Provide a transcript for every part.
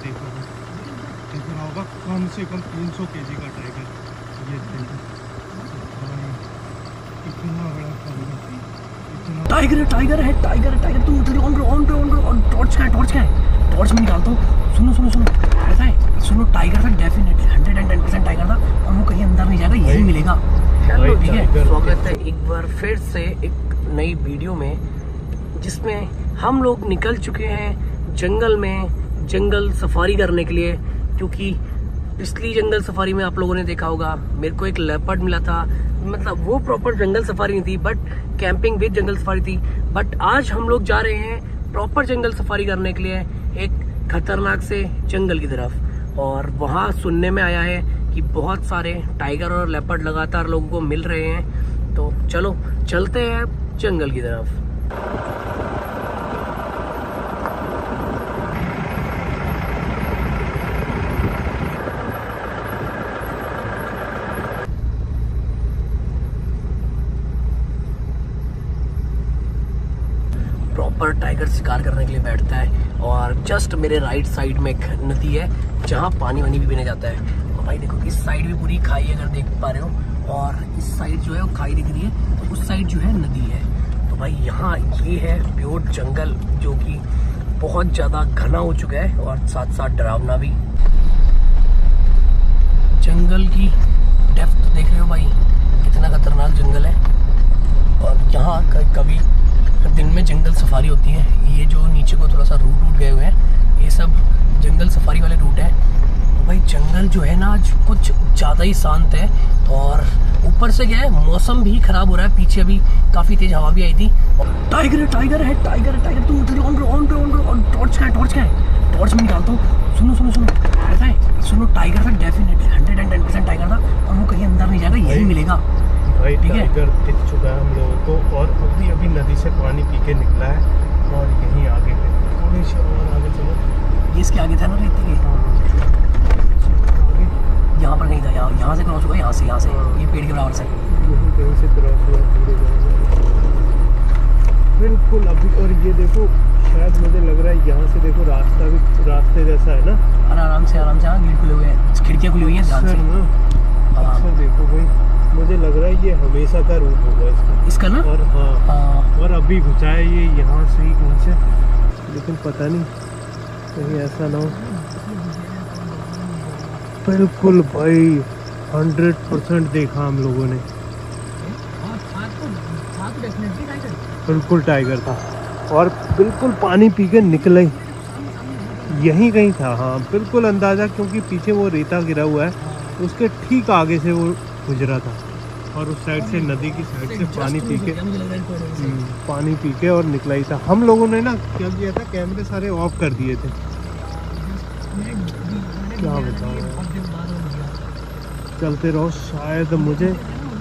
देखो दिख रहा होगा, कम से कम 300 केजी का टाइगर। ये देखो इतना बड़ा टाइगर टाइगर है, टाइगर टाइगर। तुम उधर ऑन टॉर्च का है, टॉर्च में निकालता हूँ। सुनो ऐसा है, सुनो टाइगर था डेफिनेटली 110% टाइगर था, और वो कहीं अंदर नहीं जाएगा, यही मिलेगा। चलो ठीक है, स्वागत है एक बार फिर से एक नई वीडियो में, जिसमें हम लोग निकल चुके हैं जंगल में, जंगल सफारी करने के लिए। क्योंकि पिछली जंगल सफारी में आप लोगों ने देखा होगा, मेरे को एक लेपर्ड मिला था। मतलब वो प्रॉपर जंगल सफारी नहीं थी, but camping with jungle safari थी। बट आज हम लोग जा रहे हैं प्रॉपर जंगल सफारी करने के लिए, एक खतरनाक से जंगल की तरफ। और वहाँ सुनने में आया है कि बहुत सारे टाइगर और लेपर्ड लगातार लोगों को मिल रहे हैं। तो चलो चलते हैं जंगल की तरफ। प्रॉपर टाइगर शिकार करने के लिए बैठता है, और जस्ट मेरे राइट साइड में एक नदी है जहाँ पानी वानी भी पीने जाता है। और भाई देखो इस साइड भी पूरी खाई है, अगर देख पा रहे हो, और इस साइड जो है वो खाई दिख रही है, तो उस साइड जो है नदी है। तो भाई यहाँ ये है प्योर जंगल, जो कि बहुत ज़्यादा घना हो चुका है और साथ साथ डरावना भी। जंगल की डेप्थ देख रहे हो भाई, कितना खतरनाक जंगल है। और यहाँ कभी दिन में जंगल सफारी होती है। ये जो नीचे को थोड़ा सा रूट गए हुए हैं, ये सब जंगल सफारी वाले रूट है। तो भाई जंगल जो है ना आज कुछ ज़्यादा ही शांत है, और ऊपर से क्या है, मौसम भी खराब हो रहा है। पीछे अभी काफ़ी तेज हवा भी आई थी। टाइगर है, टाइगर तुम उधर ऑन टॉर्च का है, टॉर्च में निकालता हूँ। सुनो ऐसा है, सुनो टाइगर था डेफिनेटली 110% टाइगर था, और वो कहीं अंदर नहीं जाएगा, यही मिलेगा। भाई टाइगर दिख चुका है हम लोगों को, और अभी नदी से पानी पी के निकला है। और यहीं आगे पे थोड़ी सी और आगे चलो, ये इसके आगे था ना रेती के, यहाँ पर नहीं था, यहाँ से क्रॉस हुआ, यहाँ से ये पेड़ के बराबर से यहीं कहीं से क्रॉस हुआ बिल्कुल अभी। और ये देखो, शायद मुझे लग रहा है यहाँ से देखो रास्ता भी रास्ते जैसा है ना। आराम से गेट खुले हुए हैं, खिड़कियाँ खुली हुई हैं ध्यान से। अच्छा देखो भाई, मुझे लग रहा है ये हमेशा का रूट होगा इसका ना। और हाँ, और अभी घुसा है ये यहाँ से ही कहीं से, लेकिन पता नहीं कहीं ऐसा ना हो। बिल्कुल भाई 100% देखा हम लोगों ने, बिल्कुल टाइगर था, और बिल्कुल पानी पी के निकला ही यहीं कहीं था। हाँ बिल्कुल अंदाज़ा, क्योंकि पीछे वो रेता गिरा हुआ है, उसके ठीक आगे से वो गुजरा था, और उस साइड से नदी की साइड से पानी पी के और निकला ही था। हम लोगों ने ना क्या किया था, कैमरे सारे ऑफ कर दिए थे। क्या बताओ, चलते रहो शायद मुझे,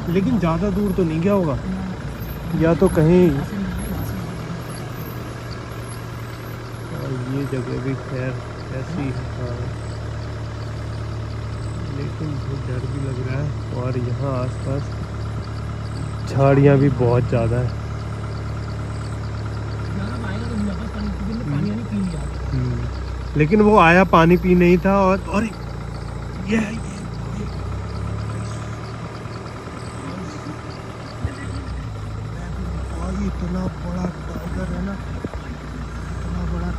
लेकिन ज़्यादा दूर तो नहीं गया होगा, या तो कहीं। और ये जगह भी खैर ऐसी है, लेकिन बहुत डर भी लग रहा है। और यहाँ आसपास झाड़ियाँ भी बहुत ज़्यादा है। लेकिन वो आया पानी पी नहीं था, और ये इतना बड़ा टाइगर है ना, इतना बड़ा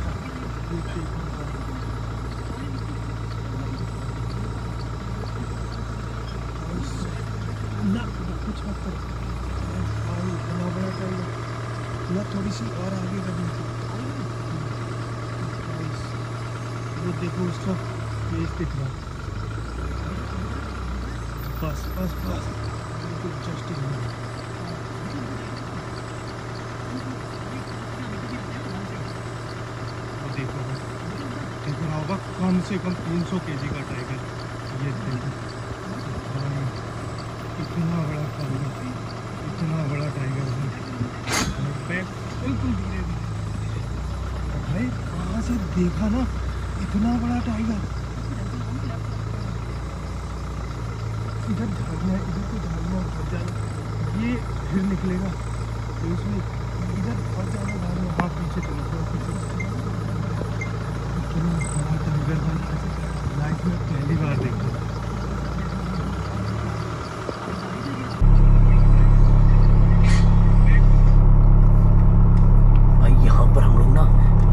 ना, कुछ मत करो भाई, इतना बड़ा टाइगर ना, थोड़ी सी और आगे करनी थी। वो देखो उसका फेस दिख रहा, बस बिल्कुल जस्ट देखो दिख रहा होगा, कम से कम 300 केजी का टाइगर। ये देखो इतना बड़ा टाइगर है, बिल्कुल धीरे भाई, कहाँ से देखा ना इतना बड़ा टाइगर। इधर झाड़ियाँ, इधर को झाड़ियाँ उधर जाना, ये फिर निकलेगा तो इसमें इधर बहुत ज़्यादा झाड़ियाँ। हाँ पीछे चलो, इतना बड़ा टाइगर भाई, पहली बार देखा। भाई यहाँ पर हम लोग ना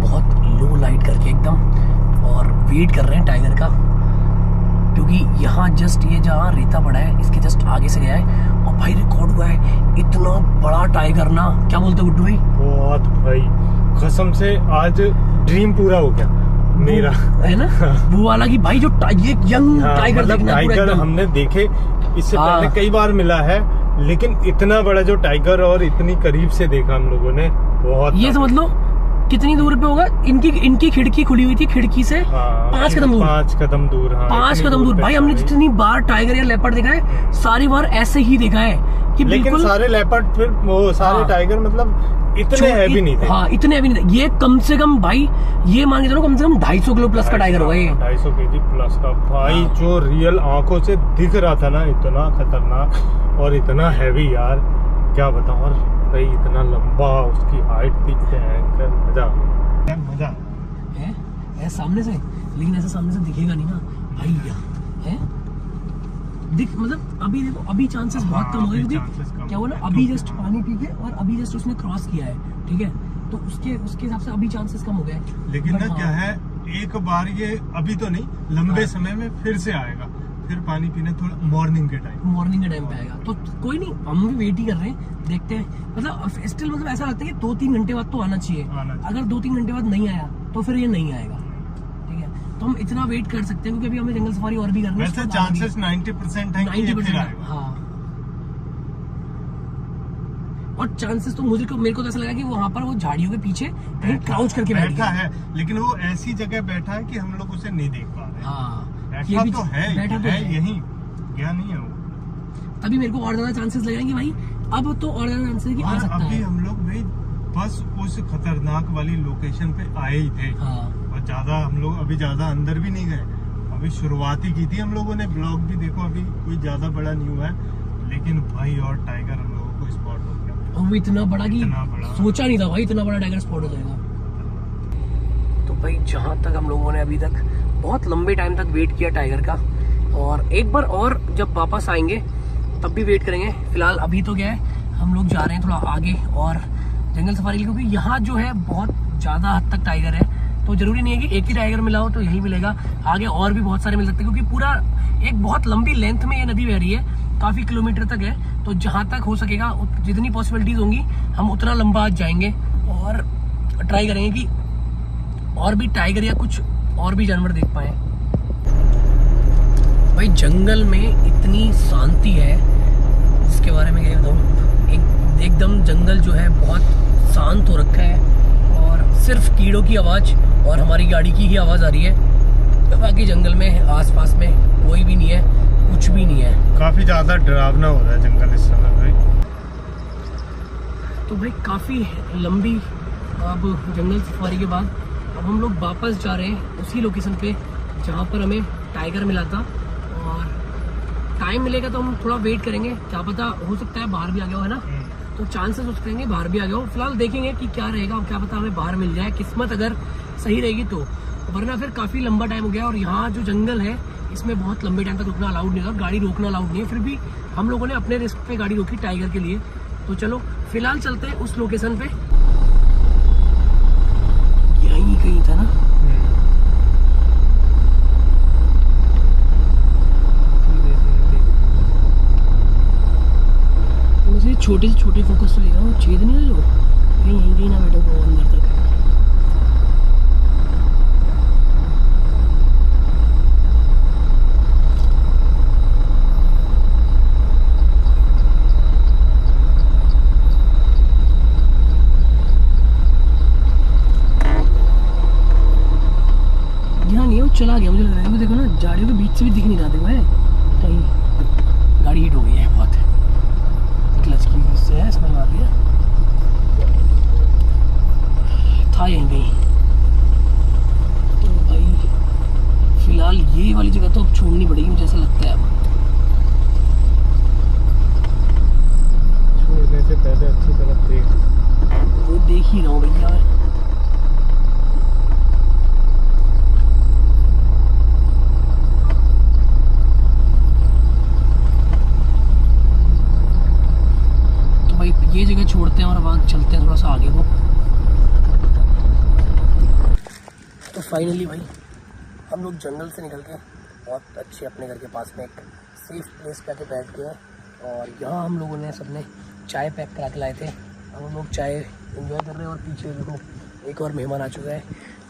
बहुत लो लाइट करके एकदम और वेट कर रहे हैं टाइगर का, क्योंकि यहाँ जस्ट ये जहाँ रेता पड़ा है इसके जस्ट आगे से गया है और भाई रिकॉर्ड हुआ है इतना बड़ा टाइगर ना। क्या बोलते हो गुड्डू भाई? बहुत भाई, कसम से आज ड्रीम पूरा हो गया मेरा, है ना वो वाला कि भाई जो ये यंग टाइगर मतलब टाइगर हमने देखे इससे पहले कई बार मिला है, लेकिन इतना बड़ा जो टाइगर और इतनी करीब से देखा हम लोगों ने, बहुत। ये समझ लो कितनी दूर पे होगा, इनकी खिड़की खुली हुई थी, खिड़की से 5 कदम दूर, 5 कदम दूर, 5 कदम दूर। भाई हमने जितनी बार टाइगर या लेपर्ड देखा है सारी बार ऐसे ही देखा है कि लेकिन सारे लेपर्ड फिर वो सारे टाइगर मतलब इतने हैवी नहीं थे। हाँ इतने हैवी नहीं थे। ये कम से कम भाई ये मान के चलो कम से कम 250 किलो प्लस का टाइगर होगा ये। 250 केजी प्लस का भाई, जो रियल आंखों से दिख रहा था ना, इतना खतरनाक और इतना हैवी यार, क्या बताऊं। और भाई इतना लंबा, उसकी हाइट थी, मजा है सामने से, लेकिन ऐसे सामने से दिखेगा नहीं ना भाई। है दिख मतलब अभी देखो, अभी चांसेस बहुत कम हो गए, क्योंकि क्या हुआ ना, अभी जस्ट पानी पी के और अभी जस्ट उसने क्रॉस किया है, ठीक है, तो उसके हिसाब से अभी चांसेस कम हो गए। लेकिन ना क्या है, एक बार ये अभी तो नहीं, लंबे समय में फिर से आएगा, फिर पानी पीने थोड़ा मॉर्निंग के टाइम पे आएगा। तो कोई नहीं, हम भी वेट ही कर रहे हैं, देखते हैं। मतलब स्टिल मतलब ऐसा लगता है कि 2-3 घंटे बाद तो आना चाहिए। अगर 2-3 घंटे बाद नहीं आया तो फिर ये नहीं आएगा, ठीक है। तो हम इतना वेट कर सकते हैं, क्योंकि अभी हमें जंगल सफारी और भी करनी है। वैसे चांसेस 90% है कि ये फिर आएगा। हाँ, और चांसेस तो मेरे को तो ऐसा लगा कि वहाँ पर वो झाड़ियों के पीछे कहीं क्राउच करके बैठा है, लेकिन वो ऐसी जगह बैठा है कि हम लोग उसे नहीं देख पा रहे। हाँ, बैठा तो है यही, गया नहीं है वो। तभी मेरे को और ज्यादा चांसेस लग रहे हैं कि भाई अब तो और ज्यादा चांसेस कि आ सकता है। अभी हम लोग भाई बस उस खतरनाक वाली लोकेशन पे आए ही थे। हाँ। और हम लोग अभी ज्यादा अंदर भी नहीं गए, अभी शुरुआत ही की थी हम लोगों ने। ब्लॉग भी देखो, अभी कोई ज्यादा बड़ा नहीं हुआ है, लेकिन भाई और टाइगर हम लोगों को स्पॉट हो गया। और वो इतना बड़ा कि सोचा नहीं था भाई इतना बड़ा टाइगर स्पॉट हो जाएगा। तो भाई जहाँ तक हम लोगों ने अभी तक बहुत लंबे टाइम तक वेट किया टाइगर का, और एक बार और जब वापस आएंगे तब भी वेट करेंगे। फिलहाल अभी तो क्या है, हम लोग जा रहे हैं थोड़ा आगे और जंगल सफारी, क्योंकि यहाँ जो है बहुत ज़्यादा हद तक टाइगर है। तो जरूरी नहीं है कि एक ही टाइगर मिला हो तो यही मिलेगा, आगे और भी बहुत सारे मिल सकते हैं, क्योंकि पूरा एक बहुत लंबी लेंथ में ये नदी बह रही है, काफ़ी किलोमीटर तक है। तो जहाँ तक हो सकेगा जितनी पॉसिबिलिटीज होंगी हम उतना लंबा आज जाएंगे और ट्राई करेंगे कि और भी टाइगर या कुछ और भी जानवर देख पाए। भाई जंगल में इतनी शांति है जिसके बारे में क्या बताऊं। एकदम जंगल जो है बहुत शांत हो रखा है, और सिर्फ कीड़ों की आवाज़ और हमारी गाड़ी की ही आवाज़ आ रही है। बाकी जंगल में आसपास में कोई भी नहीं है, कुछ भी नहीं है। काफ़ी ज़्यादा डरावना हो रहा है जंगल इस समय भाई। तो भाई काफ़ी लंबी अब जंगल सफारी के बाद अब हम लोग वापस जा रहे हैं उसी लोकेशन पे जहाँ पर हमें टाइगर मिला था। और टाइम मिलेगा तो हम थोड़ा वेट करेंगे, क्या पता हो सकता है बाहर भी आ गया हो, है ना। तो चांसेस हो सकते हैं बाहर भी आ गया हो। फिलहाल देखेंगे कि क्या रहेगा, क्या पता हमें बाहर मिल जाए, किस्मत अगर सही रहेगी तो, वरना फिर काफ़ी लंबा टाइम हो गया। और यहाँ जो जंगल है इसमें बहुत लंबे टाइम तक रुकना अलाउड नहीं था, गाड़ी रोकना अलाउड नहीं है। फिर भी हम लोगों ने अपने रिस्क पे गाड़ी रोकी टाइगर के लिए। तो चलो फिलहाल चलते हैं उस लोकेशन पे, यहीं कहीं था ना। मुझे छोटे से छोटे फोकस से लेगा, वो छेद नहीं है जो यहीं कहीं ना बैठा वो अंदर तक। चला गया मुझे लग रहा है, देखो ना झाड़ियों के बीच से भी दिख नहीं रहा। देखो है कहीं गाड़ी हिट हो गई है बहुत, क्लच की वजह से है, इसमें मार दिया था यहीं कहीं। तो भाई फिलहाल ये वाली जगह तो अब छोड़नी पड़ेगी मुझे ऐसा लगता है। अब छोड़ने से पहले अच्छी तरह देख, वो देख ही रहा हूँ भैया। और अब चलते हैं थोड़ा सा आगे को। तो फाइनली भाई हम लोग जंगल से निकल के बहुत अच्छे अपने घर के पास में एक सेफ प्लेस पे आके बैठ गए हैं और यहाँ हम लोगों ने सबने चाय पैक करा के लाए थे। अब हम लोग चाय एंजॉय कर रहे हैं और पीछे देखो एक और मेहमान आ चुका है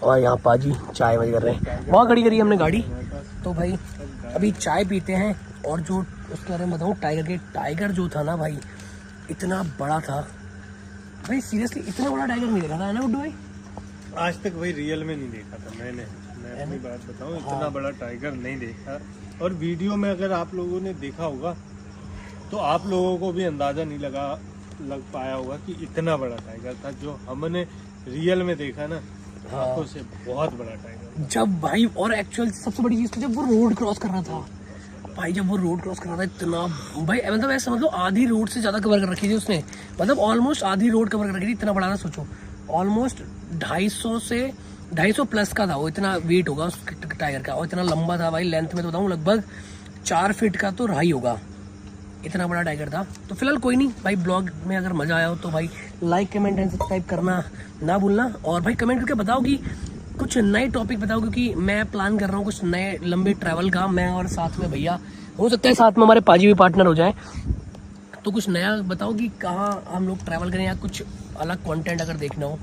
और यहाँ पाजी चाय वाय कर रहे हैं। वहाँ खड़ी करी हमने गाड़ी। तो भाई अभी चाय पीते हैं और जो उसके बारे में बताऊँ टाइगर जो था ना भाई इतना बड़ा था भाई, सीरियसली इतना बड़ा टाइगर नहीं देखा था, है ना गुड्डू भाई? आज तक भाई रियल में नहीं देखा था मैं अपनी बात बताऊं, इतना बड़ा टाइगर नहीं देखा। और वीडियो में अगर आप लोगों ने देखा होगा तो आप लोगों को भी अंदाजा नहीं लग पाया होगा कि इतना बड़ा टाइगर था। जो हमने रियल में देखा ना आंखों से, बहुत बड़ा टाइगर जब भाई। और एक्चुअल सबसे बड़ी चीज तो जब वो रोड क्रॉस कर रहा था भाई, जब वो रोड क्रॉस कर रहा था इतना भाई, मतलब ऐसा मतलब आधी रोड से ज्यादा कवर कर रखी थी उसने, मतलब ऑलमोस्ट आधी रोड कवर कर रखी थी। इतना बड़ा ना सोचो, ऑलमोस्ट 250 प्लस का था वो, इतना वेट होगा उस टाइगर का और इतना लंबा था भाई। लेंथ में तो बताऊँ लगभग 4 फीट का तो रहा ही होगा, इतना बड़ा टाइगर था। तो फिलहाल कोई नहीं भाई, ब्लॉग में अगर मजा आया हो तो भाई लाइक कमेंट एंड सब्सक्राइब करना ना भूलना। और भाई कमेंट करके बताओ कि कुछ नए टॉपिक बताओ, क्योंकि मैं प्लान कर रहा हूँ कुछ नए लंबे ट्रैवल का। मैं और साथ में भैया, हो सकता है साथ में हमारे पाजी भी पार्टनर हो जाए। तो कुछ नया बताओ कि कहाँ हम लोग ट्रैवल करें या कुछ अलग कंटेंट अगर देखना हो